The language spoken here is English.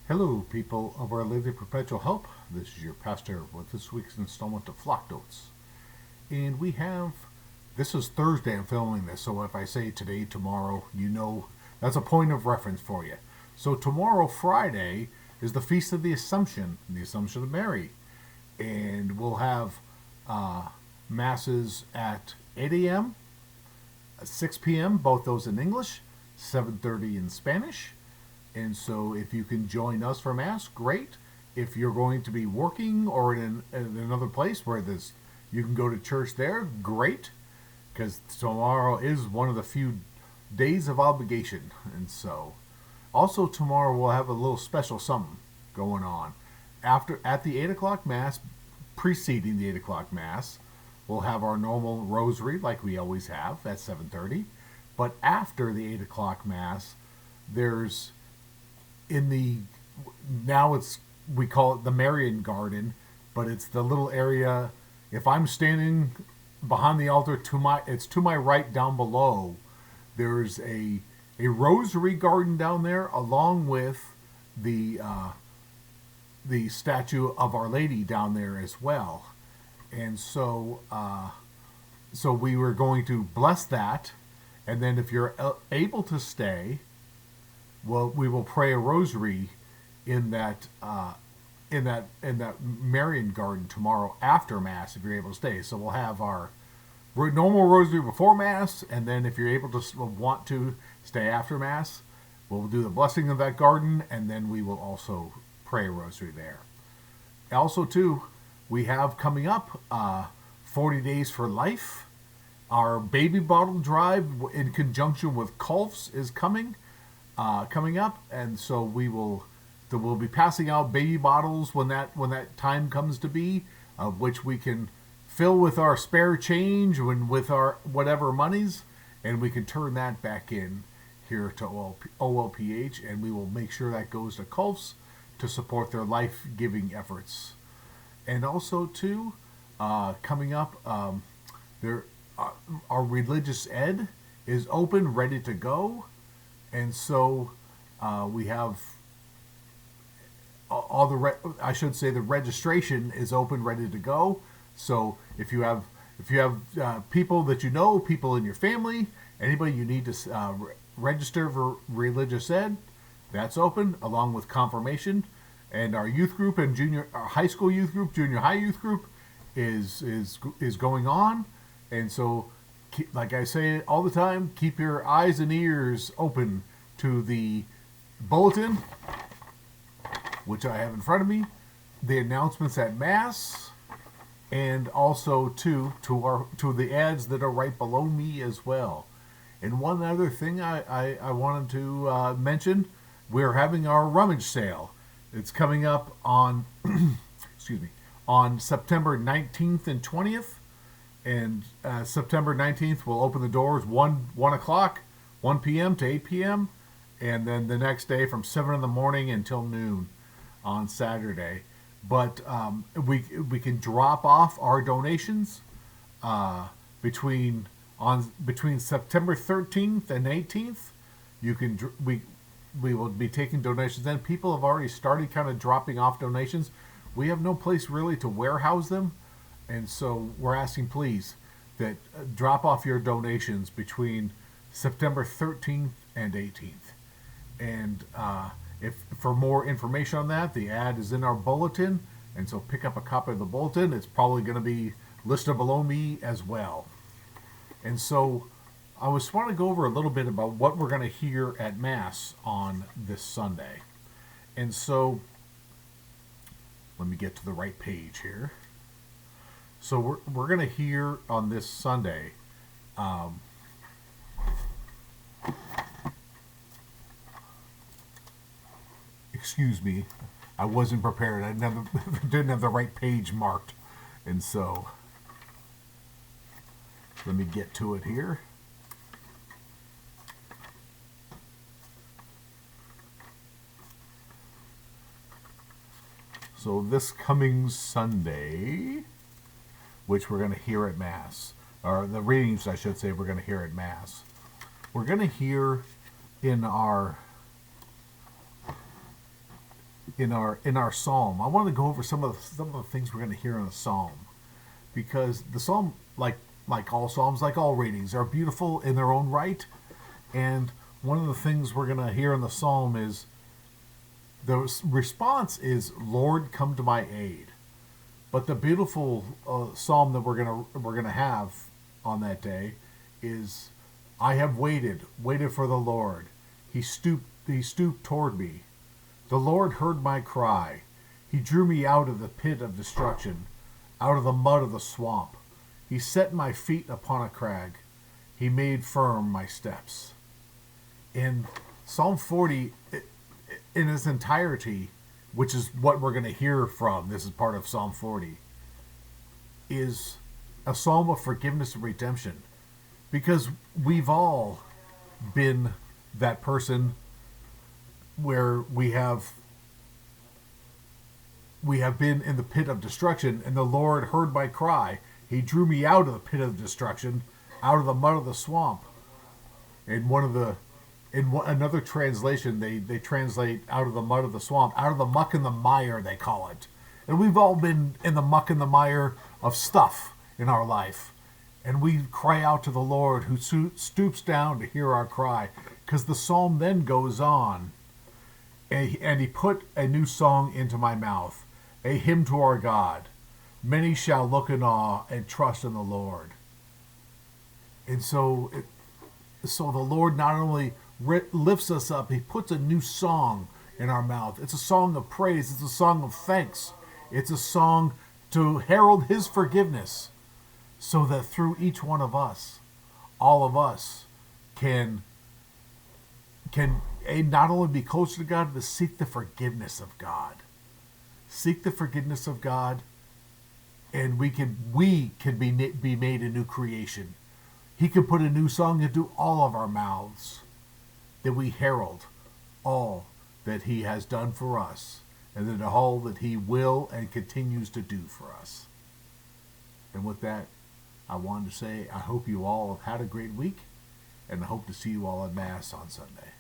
Hello, people of Our Lady of Perpetual Help. This is your pastor with this week's installment of Flock Notes. And this is Thursday I'm filming this, so if I say today, tomorrow, you know that's a point of reference for you. So tomorrow, Friday, is the Feast of the Assumption of Mary. And we'll have masses at 8 a.m., 6 p.m., both those in English, 7:30 in Spanish. And so if you can join us for Mass, great. If you're going to be working or in another place where you can go to church there, great. Because tomorrow is one of the few days of obligation. And so also tomorrow we'll have a little special something going on. At the 8 o'clock Mass, preceding the 8 o'clock Mass, we'll have our normal rosary like we always have at 7:30. But after the 8 o'clock Mass, there's in the now it's we call it the Marian Garden, but it's the little area. If I'm standing behind the altar, to my right down below, there's a rosary garden down there, along with the statue of Our Lady down there as well. And so we were going to bless that, and then if you're able to stay, well, we will pray a rosary in that Marian Garden tomorrow after Mass if you're able to stay. So we'll have our normal rosary before Mass, and then if you're able to want to stay after Mass, we'll do the blessing of that garden, and then we will also pray a rosary there. Also, too, we have coming up 40 Days for Life. Our baby bottle drive in conjunction with Colf's is coming up, and so we'll be passing out baby bottles when that time comes to be, of which we can fill with our spare change with our whatever monies, and we can turn that back in here to OLPH, and we will make sure that goes to Colf's to support their life-giving efforts. And also too, coming up, our religious ed is open, ready to go. And so we have the registration is open, ready to go. So if you have people that you know, people in your family, anybody you need to register for religious ed, that's open, along with confirmation. And our youth group and our high school youth group, junior high youth group is going on. And so, like I say all the time, keep your eyes and ears open to the bulletin, which I have in front of me, the announcements at Mass, and also to the ads that are right below me as well. And one other thing I wanted to mention, we're having our rummage sale. It's coming up on on September 19th and 20th. And September 19th, we'll open the doors 1 o'clock, 1 p.m. to 8 p.m., and then the next day from 7 in the morning until noon on Saturday. But we can drop off our donations between September 13th and 18th. We will be taking donations then. People have already started kind of dropping off donations. We have no place really to warehouse them. And so we're asking, please, that drop off your donations between September 13th and 18th. And if for more information on that, the ad is in our bulletin. And so pick up a copy of the bulletin. It's probably going to be listed below me as well. And so I just want to go over a little bit about what we're going to hear at Mass on this Sunday. And so let me get to the right page here. So we're going to hear on this Sunday excuse me, I wasn't prepared. I didn't have the right page marked. And so let me get to it here. So this coming Sunday, which we're going to hear at Mass, or the readings, I should say, we're going to hear at Mass. We're going to hear in our in our psalm. I want to go over some of the things we're going to hear in the psalm, because the psalm, like all psalms, like all readings, are beautiful in their own right. And one of the things we're going to hear in the psalm is the response is, "Lord, come to my aid." But the beautiful psalm that we're gonna have on that day is, "I have waited for the Lord. He stooped toward me. The Lord heard my cry. He drew me out of the pit of destruction, out of the mud of the swamp. He set my feet upon a crag. He made firm my steps." In Psalm 40, in its entirety, which is what we're going to hear from, this is part of Psalm 40, is a psalm of forgiveness and redemption. Because we've all been that person where we have been in the pit of destruction, and the Lord heard my cry. He drew me out of the pit of destruction, out of the mud of the swamp. Another translation, they translate "out of the mud of the swamp," out of the muck and the mire, they call it. And we've all been in the muck and the mire of stuff in our life. And we cry out to the Lord, who stoops down to hear our cry. Because the psalm then goes on, and he put a new song into my mouth, a hymn to our God. Many shall look in awe and trust in the Lord. And so the Lord not only lifts us up, he puts a new song in our mouth. It's a song of praise. It's a song of thanks. It's a song to herald his forgiveness, so that through each one of us, all of us can not only be closer to God, but seek the forgiveness of God. Seek the forgiveness of God, and we can be made a new creation. He can put a new song into all of our mouths, that we herald all that he has done for us, and that all that he will and continues to do for us. And with that, I wanted to say, I hope you all have had a great week, and I hope to see you all at Mass on Sunday.